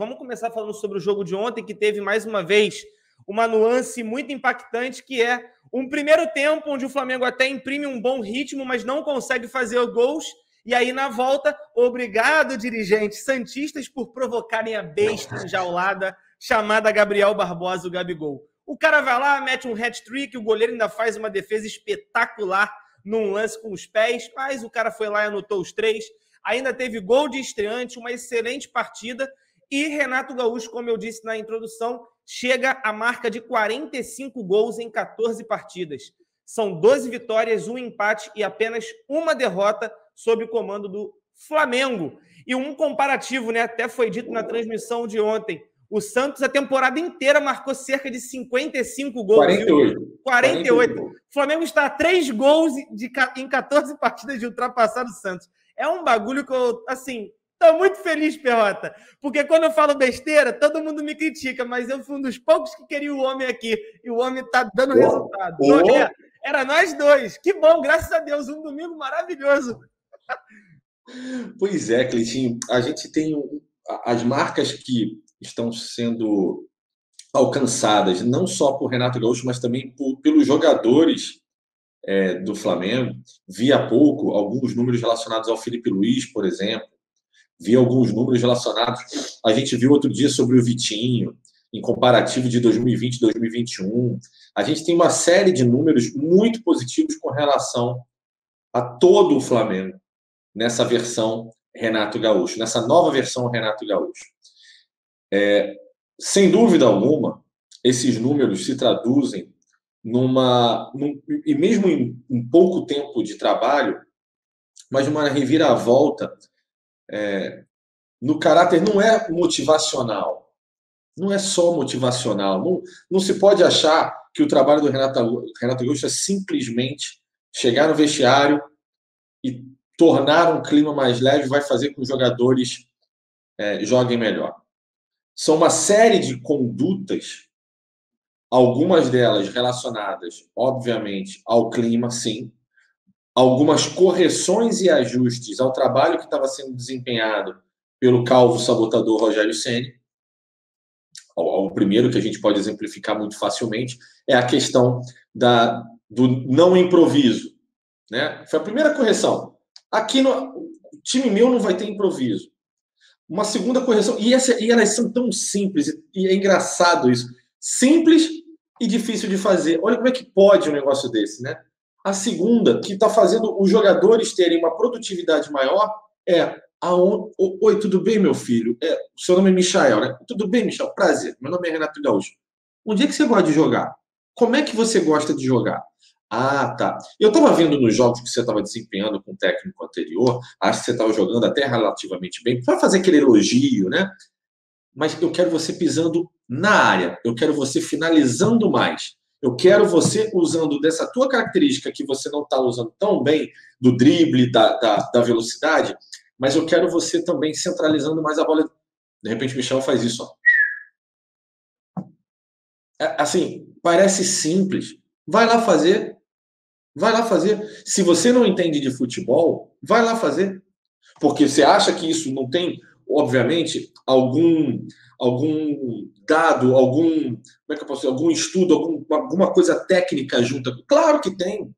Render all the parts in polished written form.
vamos começar falando sobre o jogo de ontem, que teve mais uma vez uma nuance muito impactante, que é um primeiro tempo onde o Flamengo até imprime um bom ritmo, mas não consegue fazer gols. E aí, na volta, obrigado, dirigentes santistas, por provocarem a besta enjaulada chamada Gabriel Barbosa, o Gabigol. O cara vai lá, mete um hat-trick, o goleiro ainda faz uma defesa espetacular num lance com os pés, mas o cara foi lá e anotou os 3. Ainda teve gol de estreante, uma excelente partida. E Renato Gaúcho, como eu disse na introdução, chega à marca de 45 gols em 14 partidas. São 12 vitórias, 1 empate e apenas uma derrota sob o comando do Flamengo. E um comparativo, né? Até foi dito na transmissão de ontem. O Santos, a temporada inteira, marcou cerca de 55 gols. 48. Viu? 48. O Flamengo está a 3 gols em 14 partidas de ultrapassar o Santos. É um bagulho que eu, assim, tô muito feliz, Perrota. Porque quando eu falo besteira, todo mundo me critica, mas eu fui um dos poucos que queria o homem aqui. E o homem tá dando resultado. Era nós dois. Que bom, graças a Deus. Um domingo maravilhoso. Pois é, Cleitinho. A gente tem as marcas que estão sendo alcançadas, não só por Renato Gaúcho, mas também pelos jogadores do Flamengo. Vi há pouco alguns números relacionados ao Felipe Luiz, por exemplo. Vi alguns números relacionados... A gente viu outro dia sobre o Vitinho, em comparativo de 2020 e 2021. A gente tem uma série de números muito positivos com relação a todo o Flamengo nessa versão Renato Gaúcho, nessa nova versão Renato Gaúcho. Sem dúvida alguma, esses números se traduzem e mesmo em pouco tempo de trabalho, mas uma reviravolta no caráter. Não é motivacional, não é só motivacional. Não se pode achar que o trabalho do Renato Gaúcho é simplesmente chegar no vestiário e tornar um clima mais leve, vai fazer com que os jogadores joguem melhor. São uma série de condutas, algumas delas relacionadas, obviamente, ao clima, sim. Algumas correções e ajustes ao trabalho que estava sendo desempenhado pelo calvo sabotador Rogério Ceni. O primeiro que a gente pode exemplificar muito facilmente é a questão do não improviso, né? Foi a primeira correção. Aqui no time meu não vai ter improviso. Uma segunda correção, e elas são tão simples, e é engraçado isso. Simples e difícil de fazer. Olha como é que pode um negócio desse, né? A segunda, que está fazendo os jogadores terem uma produtividade maior, Oi, tudo bem, meu filho? O seu nome é Michael, né? Tudo bem, Michael? Prazer. Meu nome é Renato Gaúcho. Onde é que você gosta de jogar? Como é que você gosta de jogar? Ah, tá. Eu estava vendo nos jogos que você estava desempenhando com o técnico anterior, acho que você estava jogando até relativamente bem. Vai fazer aquele elogio, né? Mas eu quero você pisando na área. Eu quero você finalizando mais. Eu quero você usando dessa tua característica que você não está usando tão bem, do drible, da velocidade, mas eu quero você também centralizando mais a bola. De repente, o Michel faz isso. Ó. Assim, parece simples. Vai lá fazer. Vai lá fazer. Se você não entende de futebol, vai lá fazer. Porque você acha que isso não tem, obviamente, algum dado, como é que eu posso dizer, algum estudo, alguma coisa técnica junto? Claro que tem.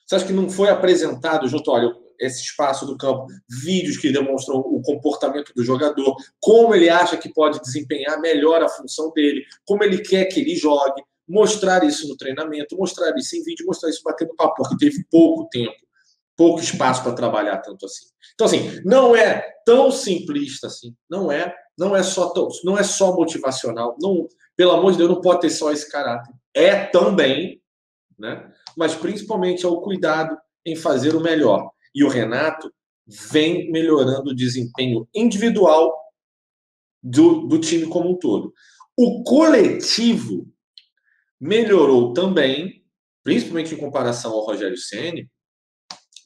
Você acha que não foi apresentado junto, olha, esse espaço do campo, vídeos que demonstram o comportamento do jogador, como ele acha que pode desempenhar melhor a função dele, como ele quer que ele jogue, mostrar isso no treinamento, mostrar isso em vídeo, mostrar isso batendo papo, porque teve pouco tempo, pouco espaço para trabalhar tanto assim. Então, assim, não é tão simplista assim, não é só motivacional, não, pelo amor de Deus, não pode ter só esse caráter. É também, né? Mas principalmente é o cuidado em fazer o melhor. E o Renato vem melhorando o desempenho individual do time como um todo. O coletivo melhorou também, principalmente em comparação ao Rogério Ceni,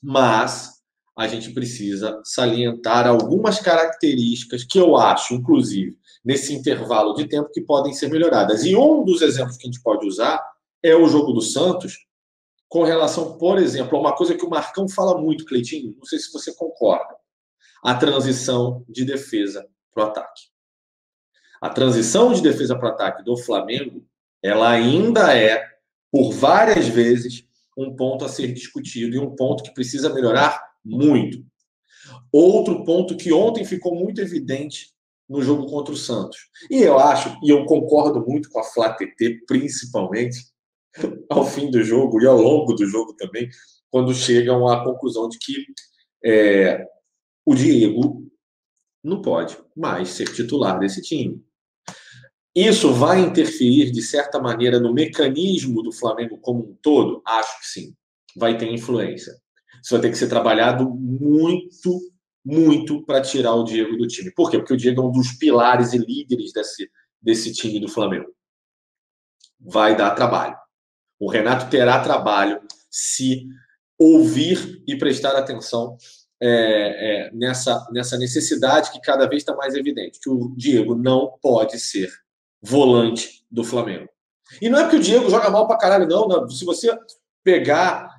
mas a gente precisa salientar algumas características que eu acho, inclusive, nesse intervalo de tempo, que podem ser melhoradas. E um dos exemplos que a gente pode usar é o jogo do Santos, com relação, por exemplo, a uma coisa que o Marcão fala muito, Cleitinho, não sei se você concorda, a transição de defesa para o ataque. A transição de defesa para ataque do Flamengo, ela ainda é, por várias vezes, um ponto a ser discutido e um ponto que precisa melhorar muito. Outro ponto que ontem ficou muito evidente no jogo contra o Santos. E eu acho, e eu concordo muito com a Flá TT, principalmente, ao fim do jogo e ao longo do jogo também, quando chegam à conclusão de que o Diego não pode mais ser titular desse time. Isso vai interferir, de certa maneira, no mecanismo do Flamengo como um todo? Acho que sim. Vai ter influência. Isso vai ter que ser trabalhado muito, muito para tirar o Diego do time. Por quê? Porque o Diego é um dos pilares e líderes desse time do Flamengo. Vai dar trabalho. O Renato terá trabalho se ouvir e prestar atenção nessa necessidade que cada vez está mais evidente, que o Diego não pode ser volante do Flamengo. E não é porque o Diego joga mal pra caralho, não. Se você pegar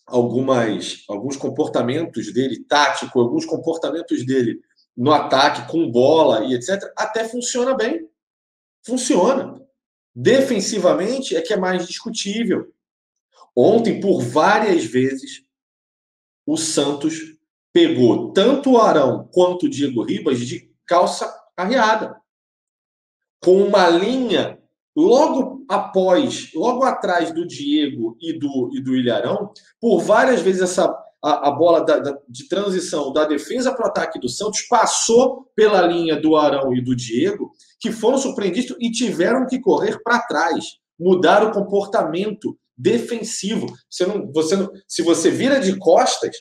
alguns comportamentos dele tático, alguns comportamentos dele no ataque, com bola e etc., até funciona bem. Funciona. Defensivamente é que é mais discutível. Ontem, por várias vezes, o Santos pegou tanto o Arão quanto o Diego Ribas de calça arriada, com uma linha logo atrás do Diego e do Ilharão, por várias vezes a bola de transição da defesa para o ataque do Santos passou pela linha do Arão e do Diego, que foram surpreendidos e tiveram que correr para trás, mudar o comportamento defensivo. Se você vira de costas,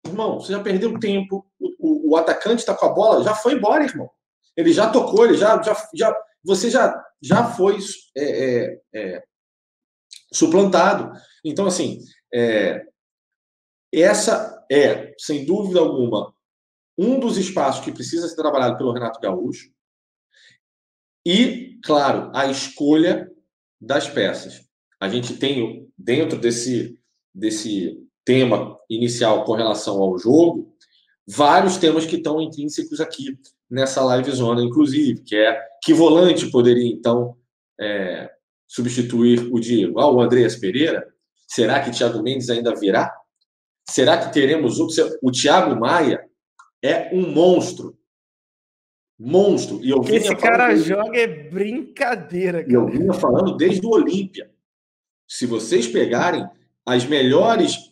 irmão, você já perdeu tempo, o atacante está com a bola, já foi embora, irmão. Ele já tocou, você já foi suplantado. Então, assim, essa é, sem dúvida alguma, um dos espaços que precisa ser trabalhado pelo Renato Gaúcho. E, claro, a escolha das peças. A gente tem, dentro desse tema inicial com relação ao jogo, vários temas que estão intrínsecos aqui nessa live zona, inclusive, que volante poderia, então, substituir o Diego? O Andreas Pereira? Será que Thiago Mendes ainda virá? Será que teremos outro? O Thiago Maia é um monstro. Monstro. E esse cara joga é brincadeira, cara. E eu vinha falando desde o Olímpia. Se vocês pegarem os melhores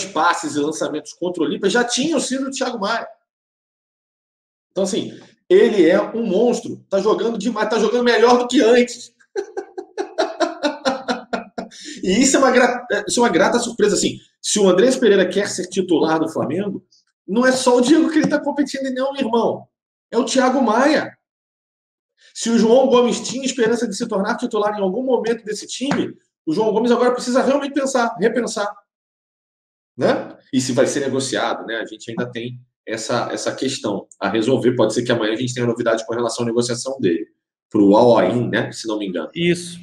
passes e lançamentos contra o Olímpia, já tinham sido do Thiago Maia. Então, assim, ele é um monstro. Tá jogando demais, tá jogando melhor do que antes. E isso é uma grata surpresa. Assim, se o Andrés Pereira quer ser titular do Flamengo, não é só o Diego que ele está competindo, não, irmão. É o Thiago Maia. Se o João Gomes tinha esperança de se tornar titular em algum momento desse time, o João Gomes agora precisa realmente repensar. Né? E se vai ser negociado, né? A gente ainda tem essa questão a resolver. Pode ser que amanhã a gente tenha novidade com relação à negociação dele para o Al Ain, né? Se não me engano. Isso.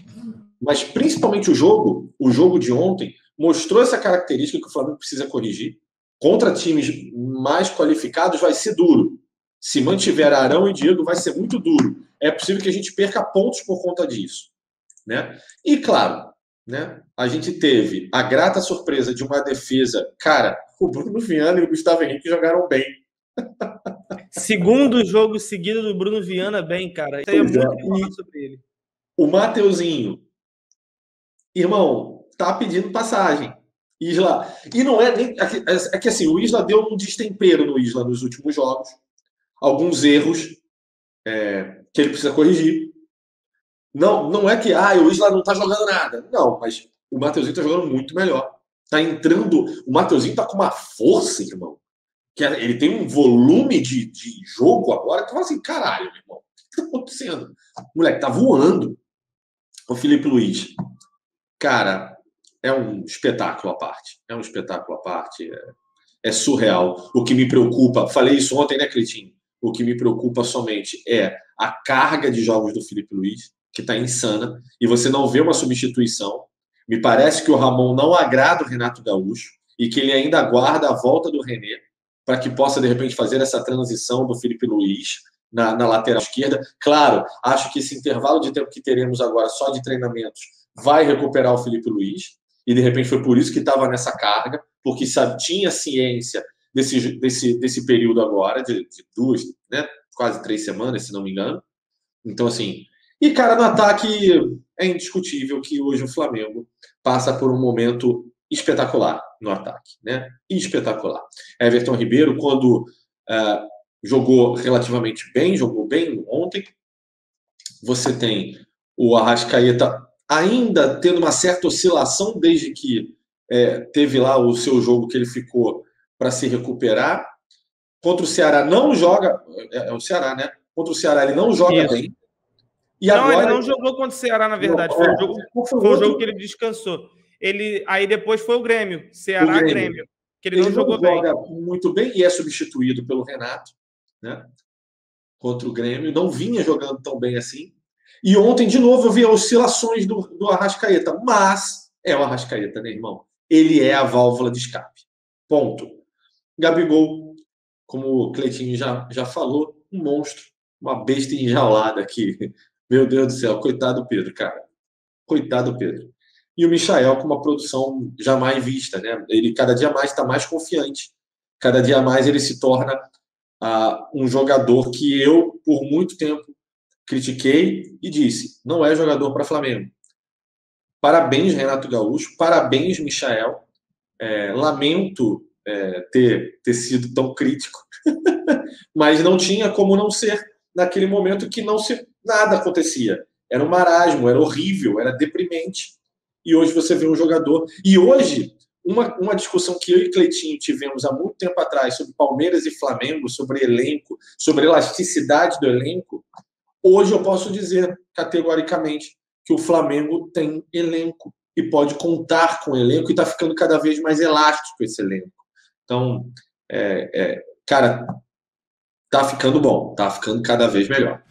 Mas principalmente o jogo de ontem mostrou essa característica que o Flamengo precisa corrigir. Contra times mais qualificados vai ser duro. Se mantiver Arão e Diego, vai ser muito duro. É possível que a gente perca pontos por conta disso. Né? E, claro, né, a gente teve a grata surpresa de uma defesa. Cara, o Bruno Viana e o Gustavo Henrique jogaram bem. Segundo jogo seguido do Bruno Viana bem, cara. Isso aí é muito falar sobre ele. O Mateuzinho, irmão, tá pedindo passagem. Isla. E não é nem. É que assim, o Isla deu um destempero no Isla nos últimos jogos. Alguns erros que ele precisa corrigir. Não é que o Isla não tá jogando nada. Não, mas o Mateuzinho tá jogando muito melhor. Tá entrando. O Mateuzinho tá com uma força, irmão. Que ele tem um volume de jogo agora que tu fala assim: caralho, meu irmão, o que tá acontecendo? O moleque tá voando. O Felipe Luiz. Cara, é um espetáculo à parte. É um espetáculo à parte. É surreal. O que me preocupa, falei isso ontem, né, Cleitinho? O que me preocupa somente é a carga de jogos do Felipe Luiz, que está insana, e você não vê uma substituição. Me parece que o Ramon não agrada o Renato Gaúcho e que ele ainda aguarda a volta do René para que possa, de repente, fazer essa transição do Felipe Luiz na lateral esquerda. Claro, acho que esse intervalo de tempo que teremos agora só de treinamentos vai recuperar o Felipe Luiz, e de repente foi por isso que estava nessa carga, porque tinha ciência desse período agora, de 2, né, quase 3 semanas, se não me engano. Então, assim... E, cara, no ataque é indiscutível que hoje o Flamengo passa por um momento espetacular no ataque, né? Espetacular. Everton Ribeiro, quando jogou relativamente bem, jogou bem ontem. Você tem o Arrascaeta ainda tendo uma certa oscilação desde que teve lá o seu jogo que ele ficou para se recuperar. Contra o Ceará não joga... É o Ceará, né? Contra o Ceará ele não joga bem. E não, agora... ele não jogou contra o Ceará, na verdade. Foi o jogo que ele descansou. Aí depois foi o Grêmio. Ceará-Grêmio. Que ele não jogou bem. Ele joga muito bem e é substituído pelo Renato, né? Contra o Grêmio. Não vinha jogando tão bem assim. E ontem, de novo, eu vi oscilações do Arrascaeta. Mas é o Arrascaeta, né, irmão? Ele é a válvula de escape. Ponto. Gabigol, como o Cleitinho já falou, um monstro. Uma besta enjaulada aqui. Meu Deus do céu, coitado do Pedro, cara. Coitado do Pedro. E o Michael com uma produção jamais vista, né? Ele cada dia mais está mais confiante. Cada dia mais ele se torna um jogador que eu, por muito tempo, critiquei e disse, não é jogador para Flamengo. Parabéns, Renato Gaúcho. Parabéns, Michael. Lamento ter sido tão crítico. Mas não tinha como não ser naquele momento que nada acontecia. Era um marasmo, era horrível, era deprimente. E hoje você vê um jogador... E hoje, uma discussão que eu e Cleitinho tivemos há muito tempo atrás sobre Palmeiras e Flamengo, sobre elenco, sobre elasticidade do elenco, hoje eu posso dizer categoricamente que o Flamengo tem elenco e pode contar com o elenco e está ficando cada vez mais elástico esse elenco. Então, cara, tá ficando bom, tá ficando cada vez melhor.